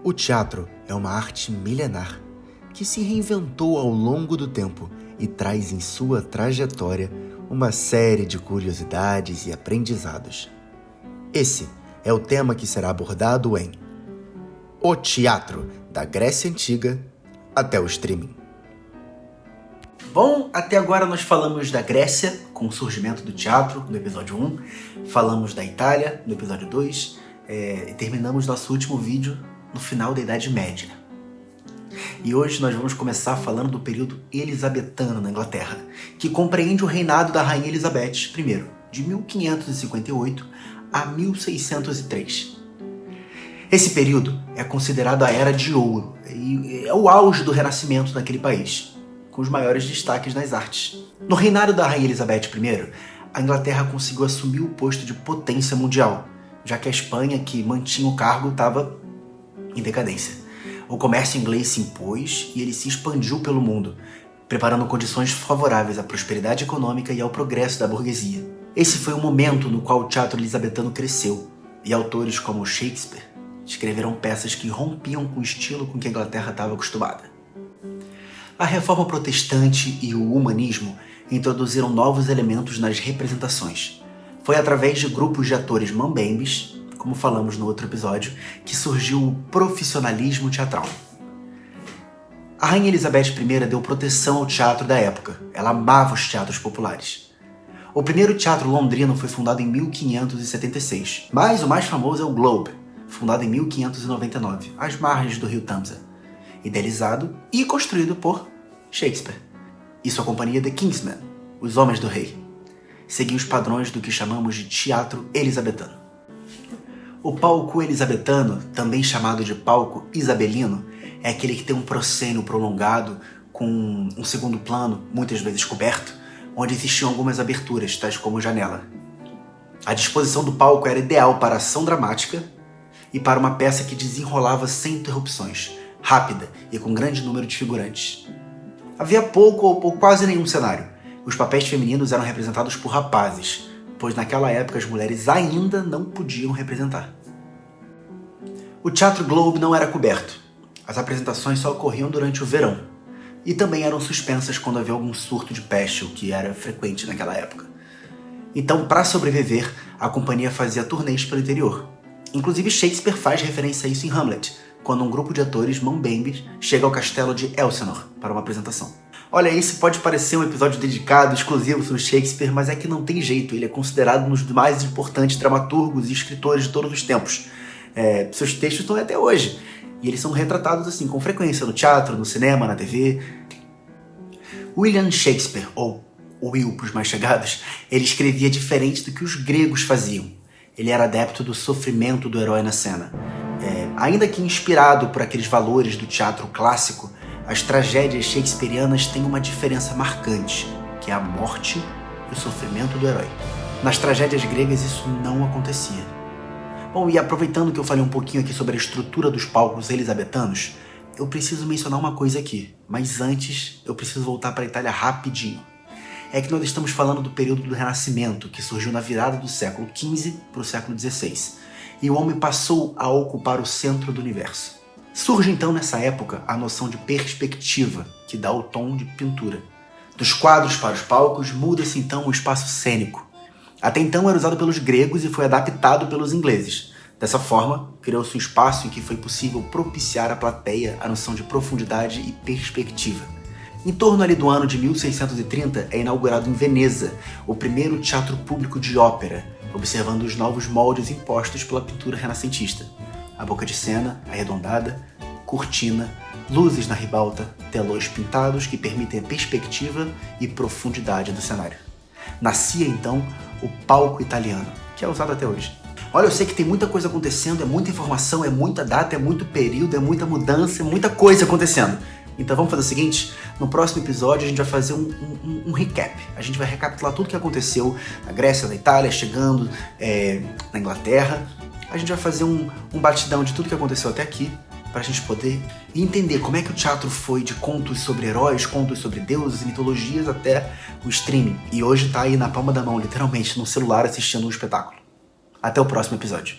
O teatro é uma arte milenar que se reinventou ao longo do tempo e traz em sua trajetória uma série de curiosidades e aprendizados. Esse é o tema que será abordado em O Teatro, da Grécia Antiga até o Streaming. Bom, até agora nós falamos da Grécia, com o surgimento do teatro, no episódio 1. Falamos da Itália, no episódio 2. E terminamos nosso último vídeo no final da Idade Média. E hoje nós vamos começar falando do período elisabetano na Inglaterra, que compreende o reinado da Rainha Elizabeth I, de 1558 a 1603. Esse período é considerado a Era de Ouro e é o auge do Renascimento naquele país, com os maiores destaques nas artes. No reinado da Rainha Elizabeth I, a Inglaterra conseguiu assumir o posto de potência mundial, já que a Espanha, que mantinha o cargo, estava em decadência. O comércio inglês se impôs e ele se expandiu pelo mundo, preparando condições favoráveis à prosperidade econômica e ao progresso da burguesia. Esse foi o momento no qual o teatro elisabetano cresceu, e autores como Shakespeare escreveram peças que rompiam com o estilo com que a Inglaterra estava acostumada. A reforma protestante e o humanismo introduziram novos elementos nas representações. Foi através de grupos de atores mambembes, como falamos no outro episódio, que surgiu o profissionalismo teatral. A Rainha Elizabeth I deu proteção ao teatro da época. Ela amava os teatros populares. O primeiro teatro londrino foi fundado em 1576, mas o mais famoso é o Globe, fundado em 1599, às margens do rio Tamsa, idealizado e construído por Shakespeare e sua companhia The Kingsmen, os Homens do Rei. Seguiu os padrões do que chamamos de teatro elisabetano. O palco elisabetano, também chamado de palco isabelino, é aquele que tem um proscênio prolongado com um segundo plano, muitas vezes coberto, onde existiam algumas aberturas, tais como janela. A disposição do palco era ideal para ação dramática e para uma peça que desenrolava sem interrupções, rápida e com grande número de figurantes. Havia pouco ou quase nenhum cenário. Os papéis femininos eram representados por rapazes, pois naquela época as mulheres ainda não podiam representar. O Teatro Globe não era coberto. As apresentações só ocorriam durante o verão. E também eram suspensas quando havia algum surto de peste, o que era frequente naquela época. Então, para sobreviver, a companhia fazia turnês pelo interior. Inclusive Shakespeare faz referência a isso em Hamlet, quando um grupo de atores mambembes chega ao castelo de Elsinore para uma apresentação. Olha, esse pode parecer um episódio dedicado, exclusivo sobre Shakespeare, mas é que não tem jeito, ele é considerado um dos mais importantes dramaturgos e escritores de todos os tempos. Seus textos estão até hoje, e eles são retratados assim com frequência no teatro, no cinema, na TV. William Shakespeare, ou Will para os mais chegados, ele escrevia diferente do que os gregos faziam. Ele era adepto do sofrimento do herói na cena. Ainda que inspirado por aqueles valores do teatro clássico, as tragédias shakespearianas têm uma diferença marcante, que é a morte e o sofrimento do herói. Nas tragédias gregas isso não acontecia. Bom, e aproveitando que eu falei um pouquinho aqui sobre a estrutura dos palcos elisabetanos, eu preciso mencionar uma coisa aqui, mas antes eu preciso voltar para a Itália rapidinho. É que nós estamos falando do período do Renascimento, que surgiu na virada do século XV para o século XVI, e o homem passou a ocupar o centro do universo. Surge então nessa época a noção de perspectiva, que dá o tom de pintura. Dos quadros para os palcos muda-se então o espaço cênico. Até então era usado pelos gregos e foi adaptado pelos ingleses. Dessa forma, criou-se um espaço em que foi possível propiciar à plateia a noção de profundidade e perspectiva. Em torno ali do ano de 1630 é inaugurado em Veneza o primeiro teatro público de ópera, observando os novos moldes impostos pela pintura renascentista. A boca de cena, arredondada, cortina, luzes na ribalta, telões pintados que permitem a perspectiva e profundidade do cenário. Nascia então o palco italiano, que é usado até hoje. Olha, eu sei que tem muita coisa acontecendo, é muita informação, é muita data, é muito período, é muita mudança, é muita coisa acontecendo. Então vamos fazer o seguinte, no próximo episódio a gente vai fazer um recap. A gente vai recapitular tudo o que aconteceu na Grécia, na Itália, chegando na Inglaterra. A gente vai fazer um batidão de tudo que aconteceu até aqui, para a gente poder entender como é que o teatro foi de contos sobre heróis, contos sobre deuses e mitologias até o streaming. E hoje tá aí na palma da mão, literalmente, no celular assistindo um espetáculo. Até o próximo episódio.